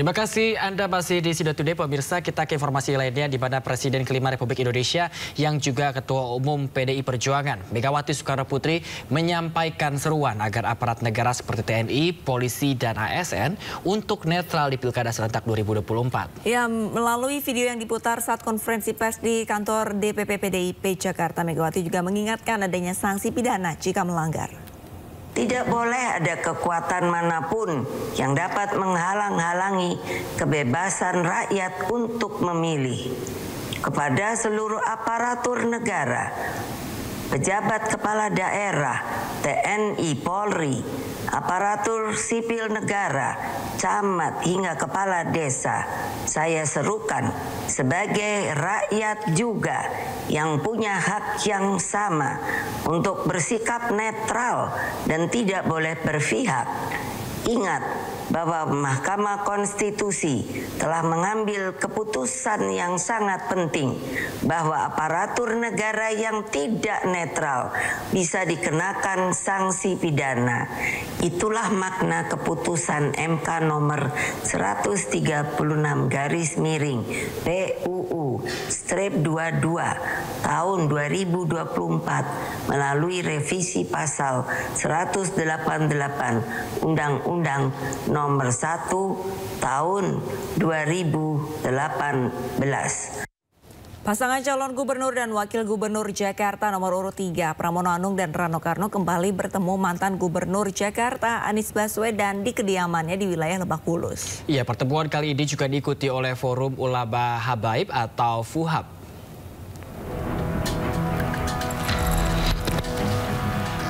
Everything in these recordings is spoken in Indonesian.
Terima kasih Anda masih di Sido Today. Pemirsa, kita ke informasi lainnya di mana Presiden kelima Republik Indonesia yang juga Ketua Umum PDI Perjuangan Megawati Soekarno Putri menyampaikan seruan agar aparat negara seperti TNI, polisi, dan ASN untuk netral di Pilkada serentak 2024. Ya, melalui video yang diputar saat konferensi pers di kantor DPP PDIP Jakarta, Megawati juga mengingatkan adanya sanksi pidana jika melanggar. Tidak boleh ada kekuatan manapun yang dapat menghalang-halangi kebebasan rakyat untuk memilih. Kepada seluruh aparatur negara, pejabat kepala daerah, TNI, Polri, aparatur sipil negara, camat hingga kepala desa, saya serukan sebagai rakyat juga yang punya hak yang sama untuk bersikap netral dan tidak boleh berpihak. Ingat bahwa Mahkamah Konstitusi telah mengambil keputusan yang sangat penting bahwa aparatur negara yang tidak netral bisa dikenakan sanksi pidana. Itulah makna keputusan MK nomor 136 garis miring PUU strip 22 tahun 2024 melalui revisi pasal 188 Undang-Undang nomor 1 tahun 2018. Pasangan calon gubernur dan wakil gubernur Jakarta nomor urut 3, Pramono Anung dan Rano Karno kembali bertemu mantan gubernur Jakarta Anies Baswedan di kediamannya di wilayah Lebak Bulus. Iya, pertemuan kali ini juga diikuti oleh Forum Ulama Habaib atau FUHAB.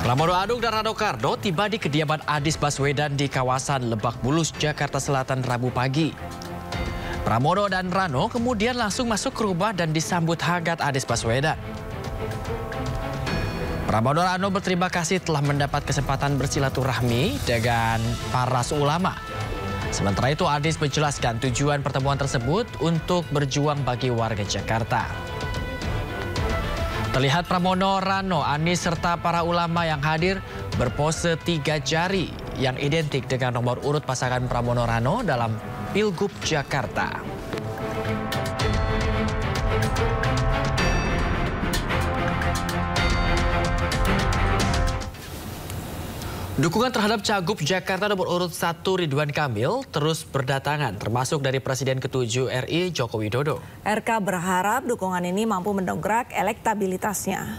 Pramono Anung dan Rano Karno tiba di kediaman Anies Baswedan di kawasan Lebak Bulus, Jakarta Selatan Rabu pagi. Pramono dan Rano kemudian langsung masuk ke rumah dan disambut hangat Anies Baswedan. Pramono dan Rano berterima kasih telah mendapat kesempatan bersilaturahmi dengan para ulama. Sementara itu Anies menjelaskan tujuan pertemuan tersebut untuk berjuang bagi warga Jakarta. Terlihat Pramono, Rano, Anies serta para ulama yang hadir berpose 3 jari yang identik dengan nomor urut pasangan Pramono Rano dalam Pilgub Jakarta. Dukungan terhadap Cagup Jakarta nomor urut 1 Ridwan Kamil terus berdatangan, termasuk dari Presiden ke-7 RI Joko Widodo. RK berharap dukungan ini mampu mendongkrak elektabilitasnya.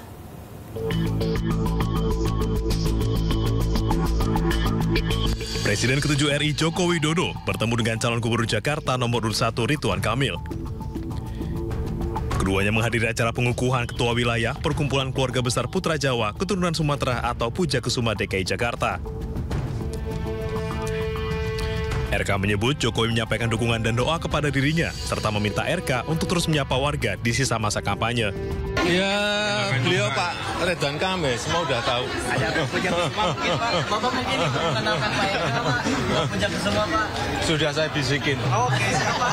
Presiden ke-7 RI Joko Widodo bertemu dengan calon gubernur Jakarta nomor urut 1 Ridwan Kamil. Keduanya menghadiri acara pengukuhan Ketua Wilayah Perkumpulan Keluarga Besar Putra Jawa Keturunan Sumatera atau Puja Kesuma DKI Jakarta. RK menyebut Jokowi menyampaikan dukungan dan doa kepada dirinya, serta meminta RK untuk terus menyapa warga di sisa masa kampanye. Ya, beliau Pak Ridwan Kamil, semua udah tahu. Ada Puja Kesuma mungkin Pak? Bapak mungkin mengenalkan Pak RK Pak? Puja Kesuma Pak? Sudah saya bisikin. Oke, siapa?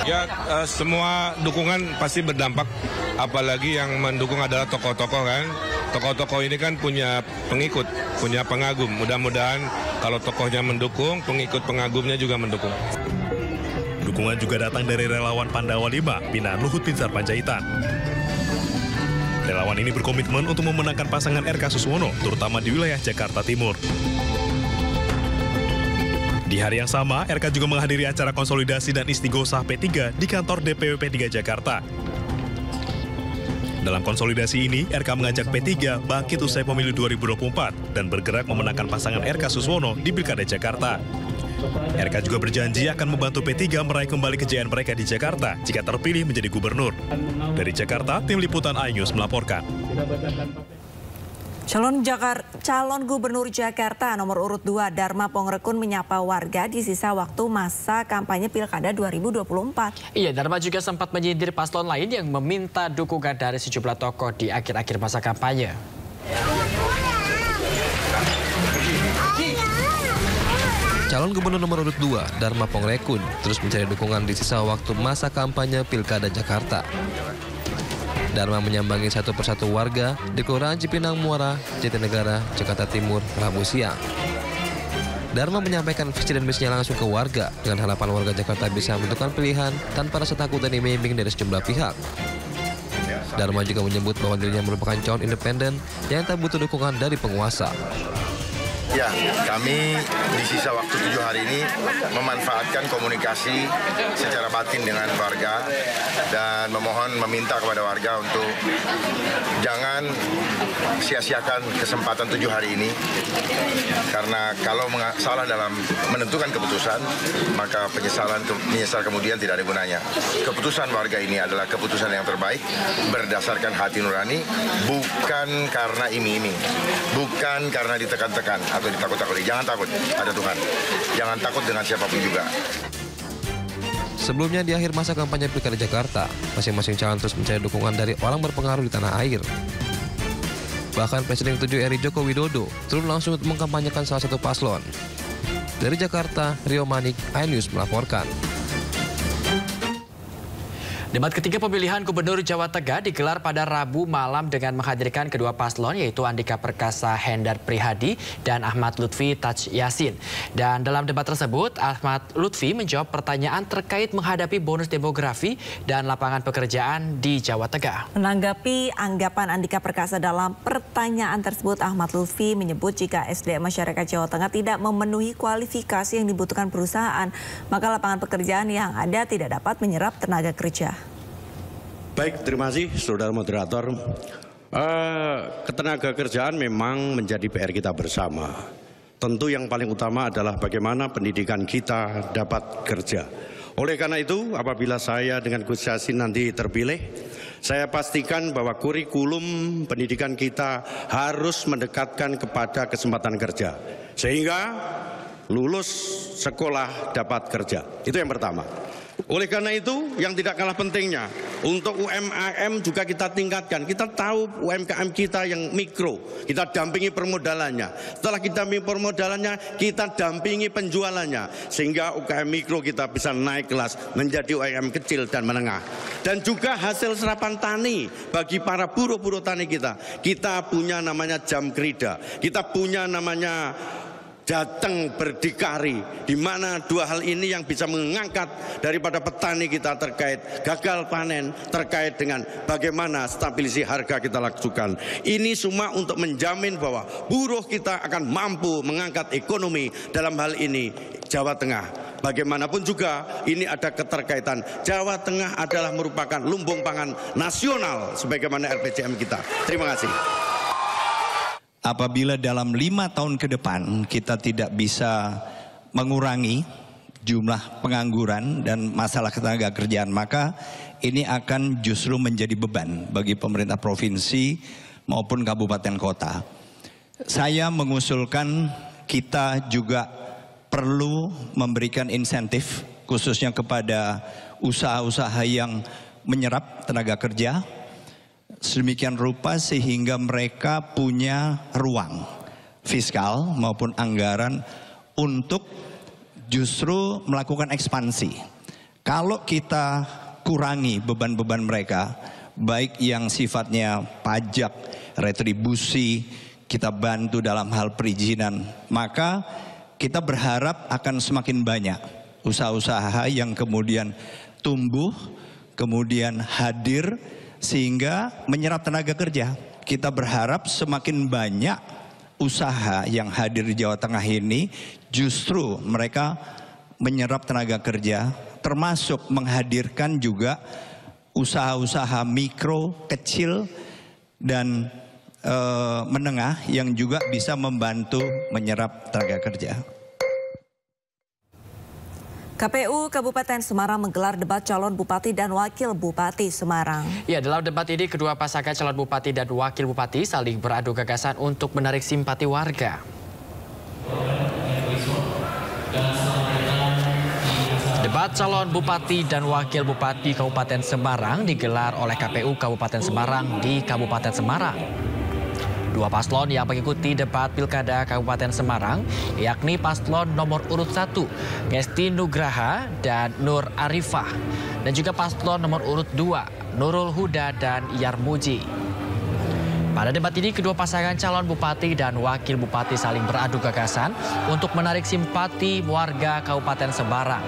Ya, semua dukungan pasti berdampak, apalagi yang mendukung adalah tokoh-tokoh kan. Tokoh-tokoh ini kan punya pengikut, punya pengagum. Mudah-mudahan kalau tokohnya mendukung, pengikut pengagumnya juga mendukung. Dukungan juga datang dari relawan Pandawa 5, binaan Luhut Binsar Panjaitan. Relawan ini berkomitmen untuk memenangkan pasangan RK Suswono, terutama di wilayah Jakarta Timur. Di hari yang sama, RK juga menghadiri acara konsolidasi dan istighosah P3 di kantor DPW P3 Jakarta. Dalam konsolidasi ini, RK mengajak P3 bangkit usai pemilu 2024 dan bergerak memenangkan pasangan RK Suswono di Pilkada Jakarta. RK juga berjanji akan membantu P3 meraih kembali kejayaan mereka di Jakarta jika terpilih menjadi gubernur. Dari Jakarta, Tim Liputan iNews melaporkan. Calon Gubernur Jakarta nomor urut 2 Dharma Pongrekun menyapa warga di sisa waktu masa kampanye Pilkada 2024. Iya, Dharma juga sempat menyindir paslon lain yang meminta dukungan dari sejumlah tokoh di akhir-akhir masa kampanye. Calon Gubernur nomor urut 2 Dharma Pongrekun terus mencari dukungan di sisa waktu masa kampanye Pilkada Jakarta. Dharma menyambangi satu persatu warga di Kelurahan Cipinang Muara, Jatinegara, Jakarta Timur, Rabu siang. Dharma menyampaikan visi dan misinya langsung ke warga dengan harapan warga Jakarta bisa menentukan pilihan tanpa rasa takut dan iming-iming dari sejumlah pihak. Dharma juga menyebut bahwa dirinya merupakan calon independen yang tak butuh dukungan dari penguasa. Ya, kami di sisa waktu 7 hari ini memanfaatkan komunikasi secara batin dengan warga dan meminta kepada warga untuk jangan sia-siakan kesempatan 7 hari ini, karena kalau salah dalam menentukan keputusan, maka menyesal kemudian tidak ada gunanya. Keputusan warga ini adalah keputusan yang terbaik berdasarkan hati nurani, bukan karena iming-iming, bukan karena ditekan-tekan atau ditakut-takuti. Jangan takut, ada Tuhan. Jangan takut dengan siapapun juga. Sebelumnya di akhir masa kampanye Pilkada Jakarta, masing-masing calon terus mencari dukungan dari orang berpengaruh di tanah air. Bahkan Presiden ke-7 RI Joko Widodo turun langsung untuk mengkampanyekan salah satu paslon. Dari Jakarta, Rio Manik, iNews melaporkan. Debat ketiga pemilihan Gubernur Jawa Tengah digelar pada Rabu malam dengan menghadirkan kedua paslon, yaitu Andika Perkasa Hendar Prihadi dan Ahmad Lutfi Taj Yassin. Dan dalam debat tersebut, Ahmad Lutfi menjawab pertanyaan terkait menghadapi bonus demografi dan lapangan pekerjaan di Jawa Tengah. Menanggapi anggapan Andika Perkasa dalam pertanyaan tersebut, Ahmad Lutfi menyebut jika SDM masyarakat Jawa Tengah tidak memenuhi kualifikasi yang dibutuhkan perusahaan, maka lapangan pekerjaan yang ada tidak dapat menyerap tenaga kerja. Baik, terima kasih Saudara Moderator. Ketenaga kerjaan memang menjadi PR kita bersama. Tentu yang paling utama adalah bagaimana pendidikan kita dapat kerja. Oleh karena itu, apabila saya dengan Gus Yassin nanti terpilih, saya pastikan bahwa kurikulum pendidikan kita harus mendekatkan kepada kesempatan kerja. Sehingga lulus sekolah dapat kerja. Itu yang pertama. Oleh karena itu, yang tidak kalah pentingnya, untuk UMKM juga kita tingkatkan. Kita tahu UMKM kita yang mikro, kita dampingi permodalannya. Setelah kita dampingi permodalannya, kita dampingi penjualannya. Sehingga UMKM mikro kita bisa naik kelas menjadi UMKM kecil dan menengah. Dan juga hasil serapan tani bagi para buruh-buruh tani kita. Kita punya namanya jam kerida, kita punya namanya Jateng berdikari, di mana dua hal ini yang bisa mengangkat daripada petani kita terkait gagal panen, terkait dengan bagaimana stabilisasi harga kita lakukan. Ini semua untuk menjamin bahwa buruh kita akan mampu mengangkat ekonomi dalam hal ini Jawa Tengah. Bagaimanapun juga ini ada keterkaitan. Jawa Tengah adalah merupakan lumbung pangan nasional sebagaimana RPJM kita. Terima kasih. Apabila dalam 5 tahun ke depan kita tidak bisa mengurangi jumlah pengangguran dan masalah ketenaga kerjaan, maka ini akan justru menjadi beban bagi pemerintah provinsi maupun kabupaten kota. Saya mengusulkan kita juga perlu memberikan insentif khususnya kepada usaha-usaha yang menyerap tenaga kerja, sedemikian rupa sehingga mereka punya ruang fiskal maupun anggaran untuk justru melakukan ekspansi. Kalau kita kurangi beban-beban mereka, baik yang sifatnya pajak, retribusi, kita bantu dalam hal perizinan, maka kita berharap akan semakin banyak usaha-usaha yang kemudian tumbuh, kemudian hadir, sehingga menyerap tenaga kerja. Kita berharap semakin banyak usaha yang hadir di Jawa Tengah ini justru mereka menyerap tenaga kerja, termasuk menghadirkan juga usaha-usaha mikro, kecil, dan menengah yang juga bisa membantu menyerap tenaga kerja. KPU Kabupaten Semarang menggelar debat calon Bupati dan Wakil Bupati Semarang. Ya, dalam debat ini kedua pasangan calon Bupati dan Wakil Bupati saling beradu gagasan untuk menarik simpati warga. Debat calon Bupati dan Wakil Bupati Kabupaten Semarang digelar oleh KPU Kabupaten Semarang di Kabupaten Semarang. Dua paslon yang mengikuti debat Pilkada Kabupaten Semarang, yakni paslon nomor urut 1, Ngesti Nugraha dan Nur Arifah, dan juga paslon nomor urut 2, Nurul Huda dan Yarmuji. Pada debat ini, kedua pasangan calon bupati dan wakil bupati saling beradu gagasan untuk menarik simpati warga Kabupaten Semarang.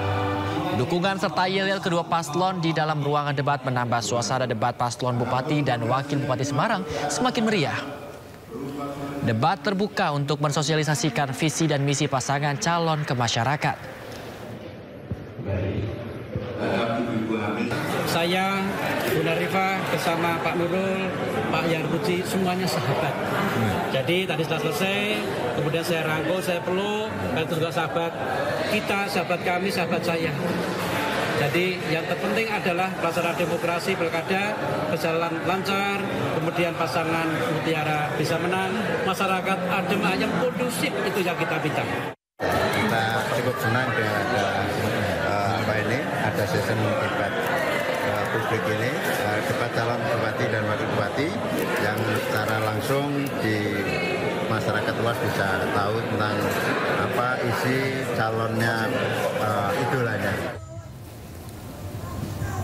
Dukungan serta yel-yel kedua paslon di dalam ruangan debat menambah suasana debat paslon bupati dan wakil bupati Semarang semakin meriah. Debat terbuka untuk mensosialisasikan visi dan misi pasangan calon ke masyarakat. Saya, Bu Narifa bersama Pak Nurul, Pak Yarbuji, semuanya sahabat. Jadi tadi setelah selesai, kemudian saya rangkul, saya peluk, dan itu juga sahabat kita, sahabat kami, sahabat saya. Jadi yang terpenting adalah pelaksanaan demokrasi pilkada berjalan lancar, kemudian pasangan mutiara bisa menang, masyarakat adem ayem kondusif, itu yang kita minta. Kita cukup senang dengan ada sesi debat publik ini, debat calon bupati dan wakil bupati yang secara langsung di masyarakat luas bisa tahu tentang apa isi calonnya idolanya.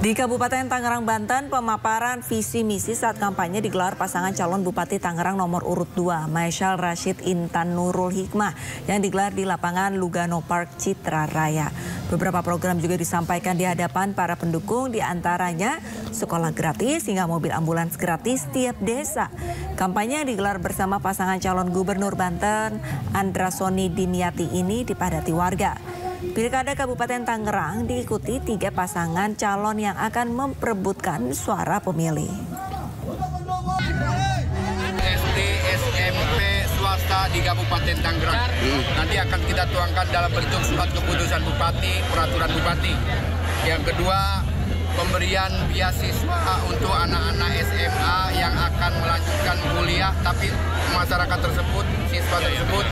Di Kabupaten Tangerang, Banten, pemaparan visi misi saat kampanye digelar pasangan calon Bupati Tangerang nomor urut 2, Maisyal Rashid Intan Nurul Hikmah, yang digelar di lapangan Lugano Park Citra Raya. Beberapa program juga disampaikan di hadapan para pendukung, diantaranya sekolah gratis hingga mobil ambulans gratis tiap desa. Kampanye yang digelar bersama pasangan calon Gubernur Banten, Andra Soni Dimyati ini dipadati warga. Pilkada Kabupaten Tangerang diikuti 3 pasangan calon yang akan memperebutkan suara pemilih. SD, SMP, swasta di Kabupaten Tangerang. Nanti akan kita tuangkan dalam bentuk surat keputusan bupati, peraturan bupati. Yang kedua, pemberian beasiswa untuk anak-anak SMA yang akan melanjutkan kuliah, tapi masyarakat tersebut, siswa tersebut